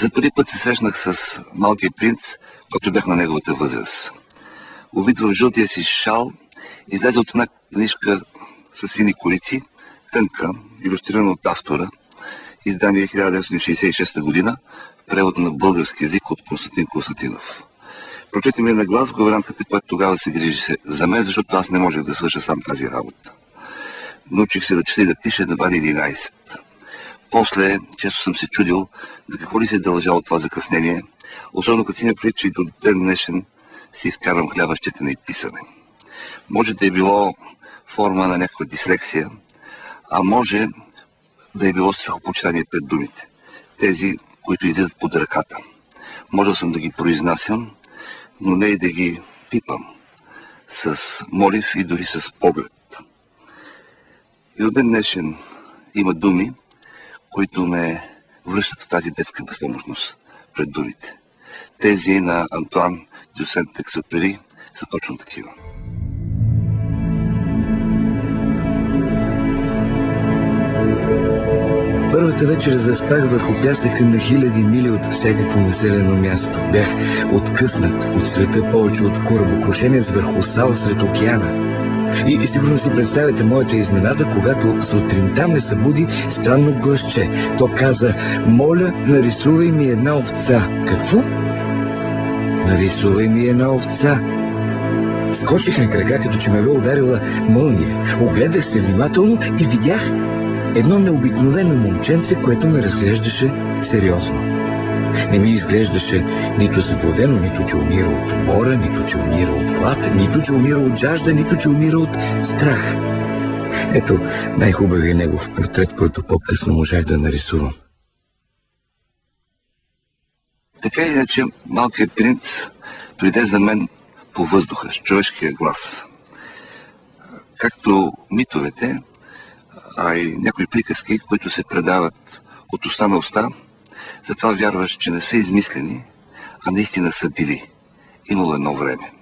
За първи път се срещнах с Малкия принц, когато бях на неговата възраст. Увид в жълтия си шал, излезе от една книжка с сини корици, тънка, илюстрирана от автора, издание 1966 година, превод на български език от Константин Константинов. Прочете ми на глас гувернантката, която тогава се грижи за мен, защото аз не можех да свърша сам тази работа. Научих се да чета и да пише на бали 11. После често съм се чудил за какво ли се дължало това закъснение, особено като си не предвид, че и до ден днешен си изкарвам хляба с четене и писане. Може да е било форма на някаква дислексия, а може да е било страхопочитание пред думите. Тези, които излизат под ръката. Можел съм да ги произнасям, но не и да ги пипам с молив и дори с поглед. И до ден днешен има думи, които ме връщат в тази детска безпомощност пред думите. Тези на Антуан дю Сент-Екзюпери са точно такива. Първата вечер заспах върху пясъка на хиляди мили от всякакво населено място. Бях откъснат от света повече от корабокрушенец върху сал сред океана. И сигурно си представяте моята изненада, когато сутринта ме събуди странно гласче. То каза: моля, нарисувай ми една овца. Какво? Нарисувай ми една овца. Скочих на крака, като че ме бе ударила мълния. Огледах се внимателно и видях едно необикновено момченце, което ме разглеждаше сериозно. Не ми изглеждаше нито заблудено, нито че умира от умора, нито че умира от глад, нито че умира от жажда, нито че умира от страх. Ето най-хубавият негов портрет, който по-късно можах да нарисувам. Така иначе Малкият принц дойде за мен по въздуха, с човешкия глас. Както митовете, а и някои приказки, които се предават от уста на уста, затова вярваш, че не са измислени, а наистина са били. Имало едно време.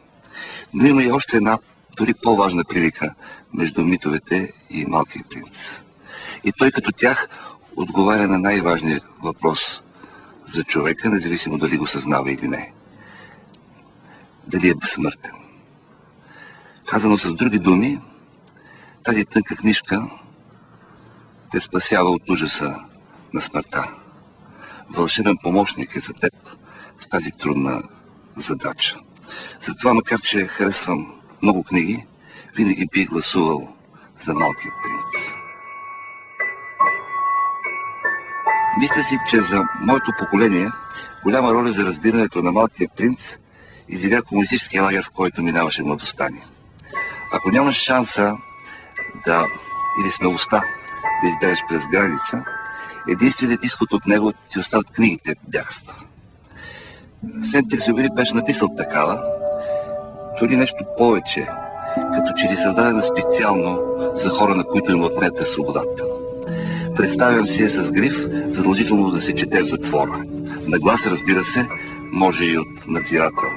Но има и още една, дори по-важна прилика между митовете и Малкия принц. И той като тях отговаря на най-важния въпрос за човека, независимо дали го съзнава или не. Дали е безсмъртен. Казано с други думи, тази тънка книжка те спасява от ужаса на смъртта. Вълшебен помощник е за теб в тази трудна задача. Затова, макар че харесвам много книги, винаги бих гласувал за Малкия принц. Мисля си, че за моето поколение голяма роля за разбирането на Малкия принц изигра комунистическия лагер, в който минаваше младостта ни. Ако нямаш шанса или смелостта да избереш през граница, единственият изход от него ти остават книгите в бягство. Сент-Екзюпери беше написал такава, дори нещо повече, като че ли създадена специално за хора, на които им отнета свободата. Представям си с гриф, задължително да се чете в затвора. На глас, разбира се, може и от надзирател.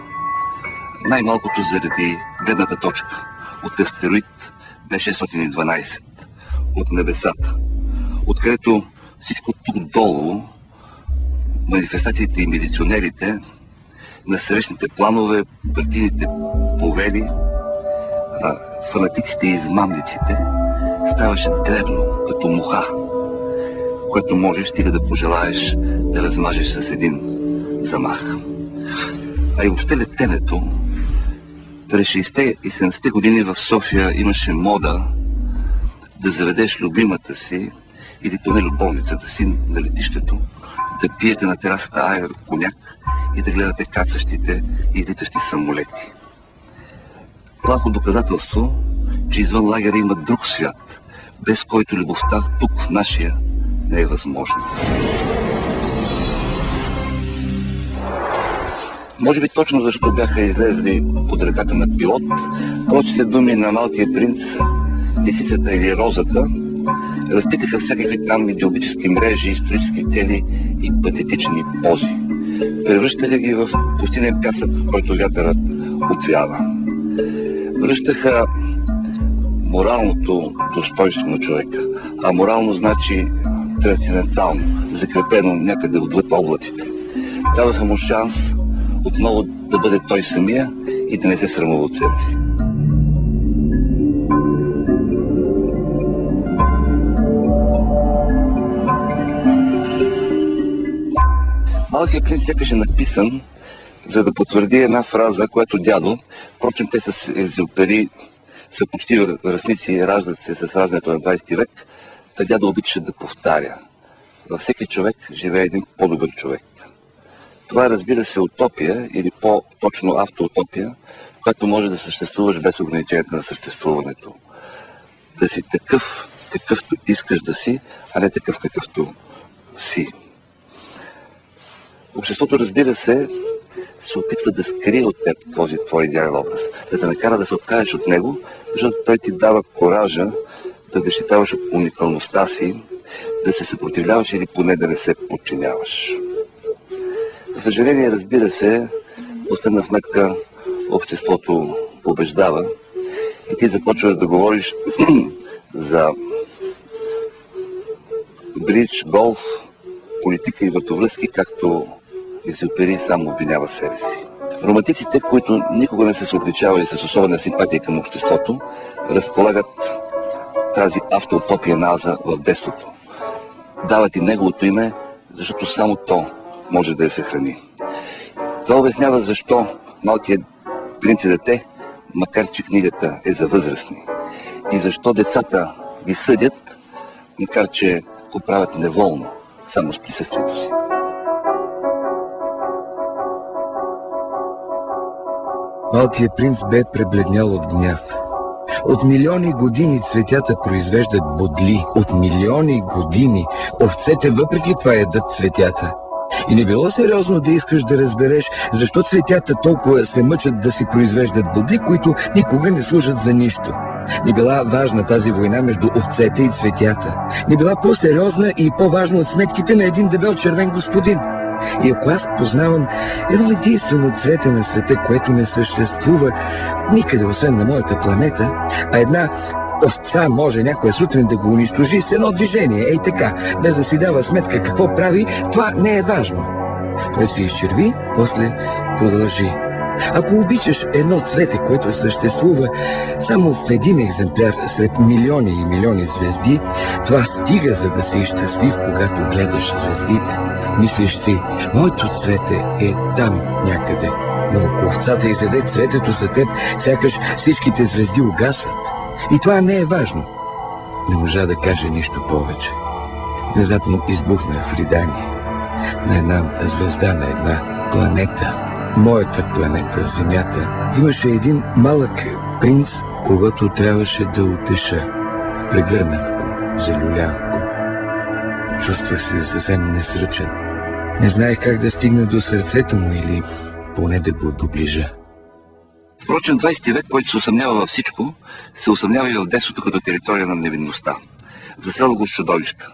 Най-малкото заради гледната точка от астероид Б612, от небесата, откъдето всичко тук долу, манифестациите и милиционерите, насрещните планове, партийните повели, фанатиците и измамниците, ставаше дребно, като муха, което можеш стига да пожелаеш да размажеш с един замах. А и въобще летенето, през 60-те и 70-те години в София имаше мода да заведеш любимата си или поне любовницата си на летището, да пиете на терасата аероконяк и да гледате кацащите и излитащи самолети. Плахо доказателство, че извън лагера има друг свят, без който любовта тук в нашия не е възможна. Може би точно защото бяха излезли под ръката на пилот, прочите думи на Малкия принц, лисицата или розата, разпитаха всякакви там идеологически мрежи, исторически цели и патетични пози. Превръщаха ги в пустинен пясък, който вятърът обвява. Връщаха моралното достойнство на човека, а морално значи трансцендентално, закрепено някъде отвъд облаците. Даваха му шанс отново да бъде той самия и да не се срамува от себе си. Малкият принц сякаш е написан, за да потвърди една фраза, която дядо, впрочем те с Екзюпери са почти връстници, раждат се с раждането на 20 век, та дядо обича да повтаря. Във всеки човек живее един по-добър човек. Това е, разбира се, утопия или по-точно автоутопия, в която може да съществуваш без ограничението на съществуването. Да си такъв, какъвто искаш да си, а не такъв, какъвто си. Обществото, разбира се опитва да скрие от теб този твой идеален образ, да те накара да се откажеш от него, защото той ти дава коража да защитаваш уникалността си, да се съпротивляваш или поне да не се подчиняваш. За съжаление, разбира се, в последна сметка обществото побеждава и ти започваш да говориш за бридж, голф, политика и въртовръзки, както Екзюпери само обвинява себе си. Романтиците, които никога не са се отличавали с особена симпатия към обществото, разполагат тази автоутопия на аза в детството. Дават и неговото име, защото само то може да я съхрани. Това обяснява защо Малкият принц и дете, макар че книгата е за възрастни, и защо децата ги съдят, макар че го правят неволно, само с присъствието си. Малкият принц бе пребледнял от гняв. От милиони години цветята произвеждат бодли. От милиони години овцете въпреки това ядат цветята. И не било сериозно да искаш да разбереш защо цветята толкова се мъчат да си произвеждат бодли, които никога не служат за нищо. Не била важна тази война между овцете и цветята. Не била по-сериозна и по-важна от сметките на един дебел червен господин. И ако аз познавам едно единствено цвете на света, което не съществува никъде освен на моята планета, а една овца може някоя сутрин да го унищожи с едно движение, ей така, без да си дава сметка какво прави, това не е важно. Той се изчерви, после продължи. Ако обичаш едно цвете, което съществува само в един екземпляр сред милиони и милиони звезди, това стига, за да си щастлив, когато гледаш звездите. Мислиш си, моето цвете е там някъде, но ако овцата изяде цветето за теб, сякаш всичките звезди угасват. И това не е важно. Не можа да каже нищо повече. Внезапно избухна в ридание. На една звезда, на една планета, моята планета, Земята, имаше един малък принц, когато трябваше да утеша. Прегърнах го, залюлях го. Чувствах се съвсем несръчен. Не знаех как да стигна до сърцето му или поне да го доближа. Впрочем, 20 век, който се усъмнява във всичко, се усъмнява и в детството като територия на невинността. Заселва го с чудовища.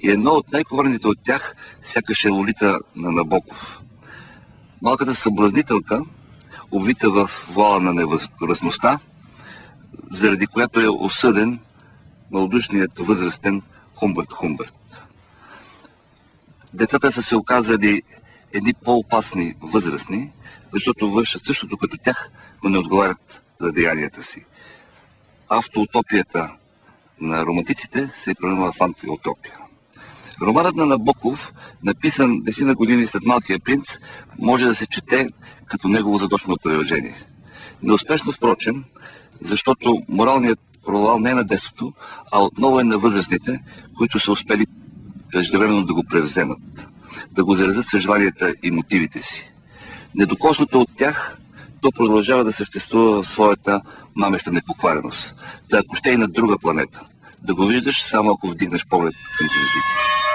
И едно от най-ковърните от тях сякаш е Лолита на Набоков. Малката съблазнителка, обвита в вуала на невъзрастността, заради която е осъден малодушният възрастен Хумбърт. Децата са се оказали едни по-опасни възрастни, защото вършат същото като тях, но не отговарят за деянията си. Автоутопията на романтиците се превърнала в антиутопия. Романът на Набоков, написан 10 години след Малкия принц, може да се чете като негово задочно приложение. Неуспешно, впрочем, защото моралният провал не е на детството, а отново е на възрастните, които са успели преждевременно да го превземат, да го заразят с желанията и мотивите си. Недокоснато от тях, то продължава да съществува в своята мамеща непоквареност, да ако ще и на друга планета, да го виждаш само ако вдигнеш поглед към звездите.